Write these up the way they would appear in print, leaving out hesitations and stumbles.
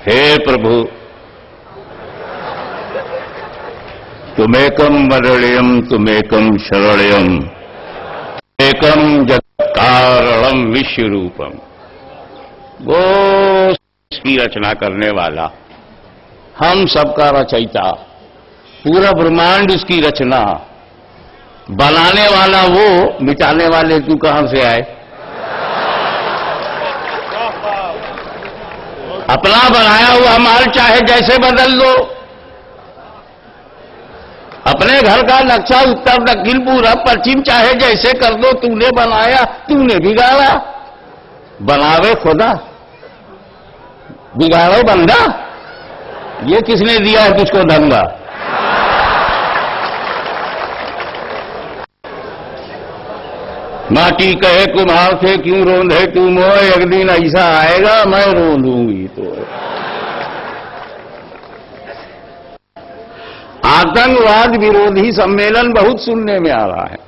हे प्रभु, तुमेकम वरण्यम तुमेकम शरण्यम एकम जगत्कारणम विश्वरूपम। वो इसकी रचना करने वाला, हम सबका रचयिता, पूरा ब्रह्मांड उसकी रचना, बनाने वाला वो, मिटाने वाले तू कहां से आए? अपना बनाया हुआ माल चाहे जैसे बदल दो, अपने घर का नक्शा उत्तर दक्षिण पूरब पश्चिम चाहे जैसे कर दो, तूने बनाया, तूने बिगाड़ा। बनावे खुदा, बिगाड़ो बंदा। ये किसने दिया है तुझको धंधा? माटी कहे कुम्हार से क्यों रोंदे तू मोह, एक दिन ऐसा आएगा मैं रोंदूंगी तो। आतंकवाद विरोधी सम्मेलन बहुत सुनने में आ रहा है,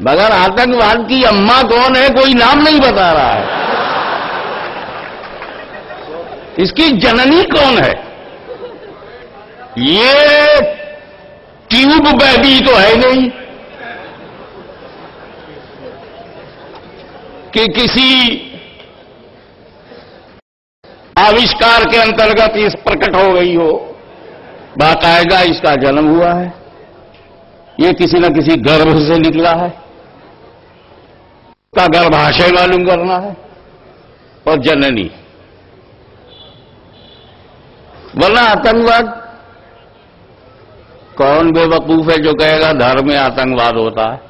मगर आतंकवाद की अम्मा कौन है कोई नाम नहीं बता रहा है। इसकी जननी कौन है? ये ट्यूब बेबी तो है नहीं कि किसी आविष्कार के अंतर्गत इस प्रकट हो गई हो। बाकायदा इसका जन्म हुआ है, ये किसी न किसी गर्भ से निकला है, का गर्भाशय मालूम करना है और जननी। वरना आतंकवाद, कौन बेवकूफ है जो कहेगा धर्म में आतंकवाद होता है?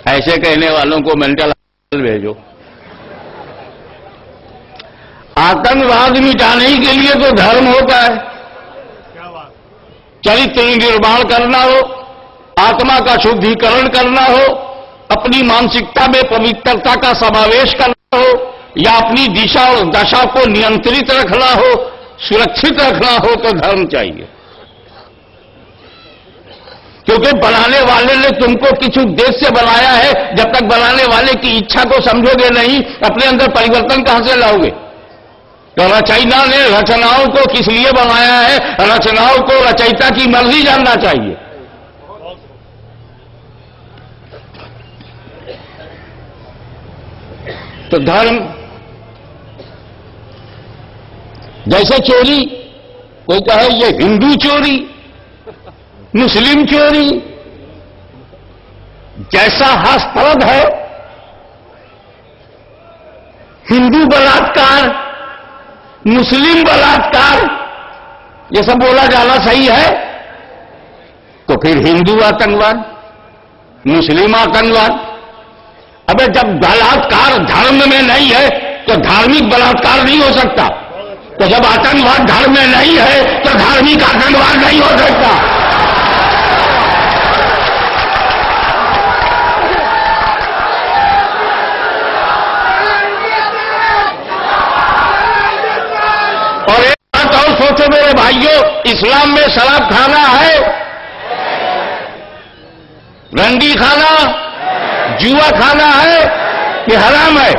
ऐसे कहने वालों को मेंटल भेजो। आतंकवाद मिटाने के लिए तो धर्म होता है, चरित्र निर्माण करना हो, आत्मा का शुद्धिकरण करना हो, अपनी मानसिकता में पवित्रता का समावेश करना हो, या अपनी दिशा और दशा को नियंत्रित रखना हो, सुरक्षित रखना हो तो धर्म चाहिए। क्योंकि बनाने वाले ने तुमको किस उद्देश्य से बनाया है, जब तक बनाने वाले की इच्छा को समझोगे नहीं, अपने अंदर परिवर्तन कहां से लाओगे? तो रचयिता ने रचनाओं को किस लिए बनाया है, रचनाओं को रचयिता की मर्जी जानना चाहिए। तो धर्म, जैसे चोरी, कोई कहे ये हिंदू चोरी, मुस्लिम चोरी, जैसा हास्यास्पद है हिंदू बलात्कार, मुस्लिम बलात्कार, ये सब बोला जाना सही है, तो फिर हिंदू आतंकवाद, मुस्लिम आतंकवाद। अबे जब बलात्कार धर्म में नहीं है तो धार्मिक बलात्कार नहीं हो सकता, तो जब आतंकवाद धर्म में नहीं है तो धार्मिक आतंकवाद नहीं हो सकता। और एक बात और सोचो मेरे भाइयों, इस्लाम में शराब खाना है, रंडी खाना, जुआ खाना है कि हराम है?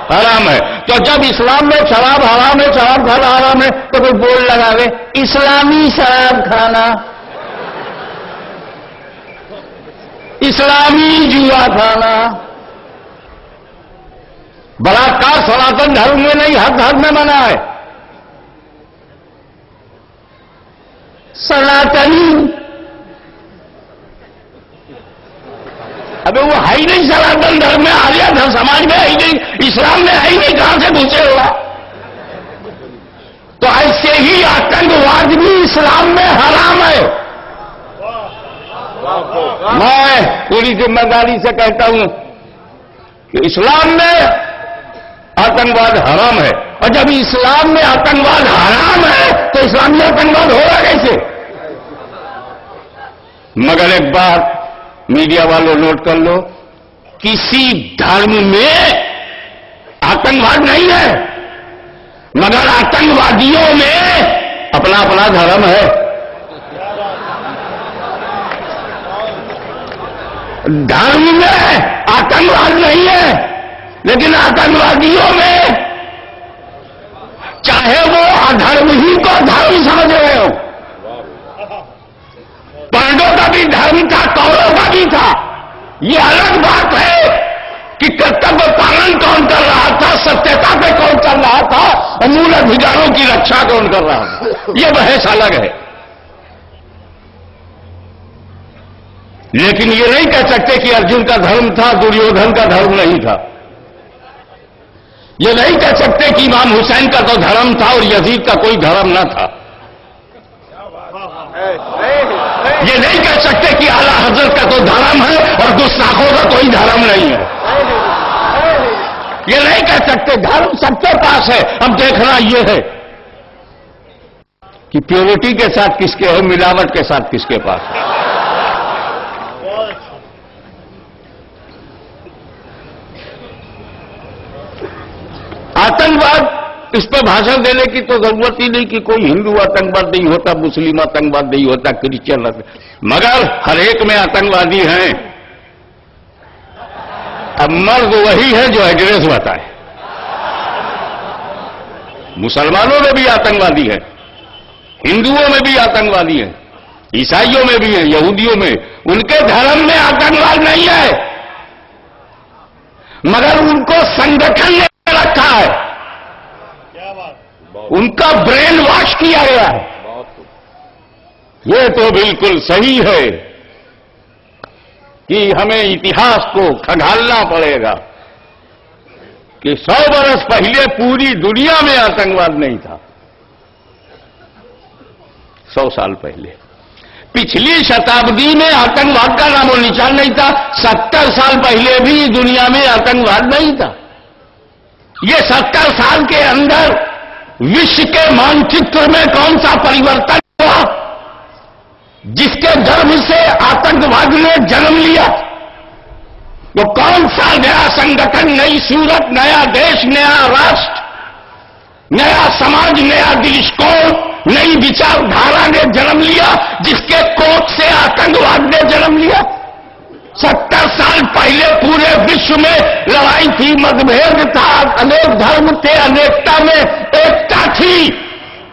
हराम है। तो जब इस्लाम में शराब हराम है, शराब खाना हराम है, तो कोई बोर्ड लगावे इस्लामी शराब खाना, इस्लामी जुआ खाना। बलात्कार सनातन धर्म में नहीं, हर धर्म में मना है। सनातनी, अबे वो है ही नहीं सनातन धर्म में, आर्य धर्म समाज में है ही नहीं, इस्लाम में है ही नहीं, कहां से घुसे हुआ? तो ऐसे ही आतंकवाद भी इस्लाम में हराम है। मैं पूरी जिम्मेदारी से कहता हूं कि इस्लाम में आतंकवाद हराम है, और जब इस्लाम में आतंकवाद हराम है तो इस्लामी आतंकवाद होगा कैसे? मगर एक बात मीडिया वालों नोट कर लो, किसी धर्म में आतंकवाद नहीं है, मगर आतंकवादियों में अपना अपना धर्म है। धर्म में आतंकवाद नहीं है, लेकिन आतंकवादियों में अधर्म ही को धर्म समझ रहे हो। पांडवों का भी धर्म था, कौरवों का भी था। ये अलग बात है कि कर्तव्य पालन कौन कर रहा था, सत्यता पे कौन चल रहा था, और मूल अधिकारों की रक्षा कौन कर रहा था। ये बहस अलग है। लेकिन ये नहीं कह सकते कि अर्जुन का धर्म था, दुर्योधन का धर्म नहीं था। ये नहीं कह सकते कि इमाम हुसैन का तो धर्म था और यजीद का कोई धर्म न था। ये नहीं कह सकते कि आला हजरत का तो धर्म है और गुस्ताखों का कोई धर्म नहीं है। ये नहीं कह सकते। धर्म सबके पास है। अब देखना ये है कि प्योरिटी के साथ किसके है, मिलावट के साथ किसके पास है। आतंकवाद, इस पर भाषण देने की तो जरूरत ही नहीं कि कोई हिंदू आतंकवाद नहीं होता, मुस्लिम आतंकवाद नहीं होता, क्रिश्चियन मगर हर एक में आतंकवादी हैं। अब मर्द वही है जो एड्रेस बताए। मुसलमानों में भी आतंकवादी है, हिंदुओं में भी आतंकवादी है, ईसाइयों में भी है, यहूदियों में। उनके धर्म में आतंकवाद नहीं है, मगर उनको संगठन ने रखा है, उनका ब्रेन वॉश किया गया है। ये तो बिल्कुल सही है कि हमें इतिहास को खंगालना पड़ेगा कि 100 बरस पहले पूरी दुनिया में आतंकवाद नहीं था। 100 साल पहले, पिछली शताब्दी में आतंकवाद का नामो निशान नहीं था। 70 साल पहले भी दुनिया में आतंकवाद नहीं था। ये 70 साल के अंदर विश्व के मानचित्र में कौन सा परिवर्तन हुआ जिसके गर्भ से आतंकवाद ने जन्म लिया? वो कौन सा नया संगठन, नई सूरत, नया देश, नया राष्ट्र, नया समाज, नया दृष्टिकोण, नई विचारधारा ने जन्म लिया जिसके कोख से आतंकवाद ने जन्म लिया? 70 साल पहले पूरे विश्व में लड़ाई थी, मतभेद था, अनेक धर्म थे, अनेकता में एकता थी,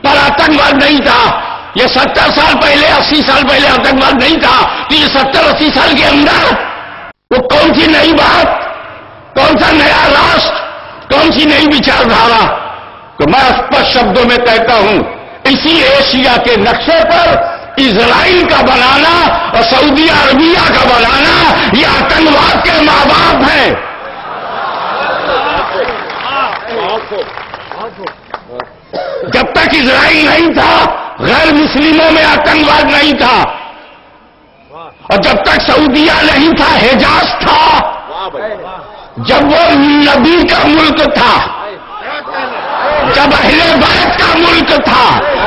पर आतंकवाद नहीं था। ये 70 साल पहले, 80 साल पहले आतंकवाद नहीं था। तो ये 70-80 साल के अंदर वो कौन सी नई बात, कौन सा नया राष्ट्र, कौन सी नई विचारधारा? तो मैं स्पष्ट शब्दों में कहता हूं, इसी एशिया के नक्शे पर इजराइल का बनाना और सऊदी अरबिया का बनाना, ये आतंकवाद के मां बाप हैं। जब तक इजराइल नहीं था, गैर मुस्लिमों में आतंकवाद नहीं था, और जब तक सऊदिया नहीं था, हिजाज था। जब वो नबी का मुल्क था, जब अहले बैत का मुल्क था,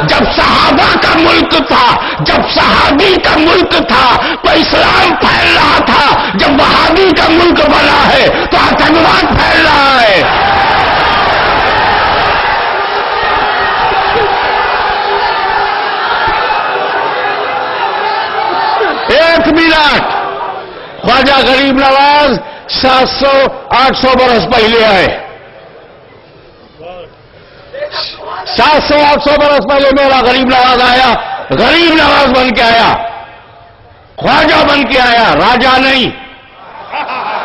जब सहाबा का मुल्क था, जब सहाबी का मुल्क था, तो इस्लाम फैल रहा था। जब वहाबी का मुल्क बना है तो आतंकवाद फैल रहा है। एक मिनट, ख्वाजा गरीब नवाज 700-800 बरस पहले आए। 700-800 बरस पहले मेरा गरीब नवाज आया, गरीब नवाज बन के आया, ख्वाजा बन के आया, राजा नहीं,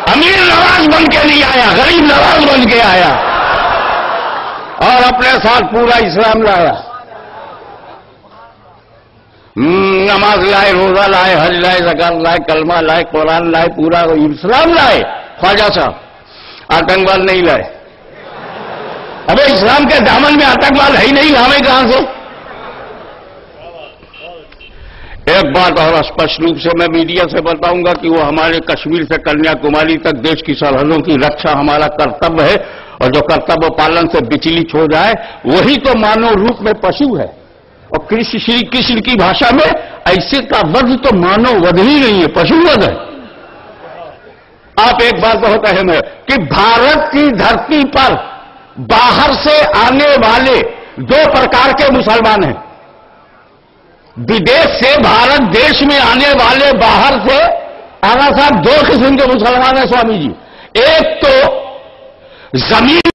अमीर नवाज बन के नहीं आया, गरीब नवाज बन के आया, और अपने साथ पूरा इस्लाम लाया। नमाज लाए, रोजा लाए, हज लाए, ज़कात लाए, कलमा लाए, कुरान लाए, पूरा इस्लाम लाए ख्वाजा साहब, आतंकवाद नहीं लाए। अबे इस्लाम के दामन में आतंकवाद है ही नहीं, लावे कहां से? एक बात और स्पष्ट रूप से मैं मीडिया से बताऊंगा कि वो हमारे कश्मीर से कन्याकुमारी तक देश की सरहदों की रक्षा हमारा कर्तव्य है, और जो कर्तव्य पालन से विचलित हो जाए वही तो मानव रूप में पशु है। और श्री कृष्ण की भाषा में ऐसे का वध तो मानव वध ही नहीं है, पशु वध है। आप एक बात बहुत अहम है कि भारत की धरती पर बाहर से आने वाले 2 प्रकार के मुसलमान हैं। विदेश से भारत देश में आने वाले बाहर से आना साहब 2 किस्म के मुसलमान हैं स्वामी जी। एक तो जमीन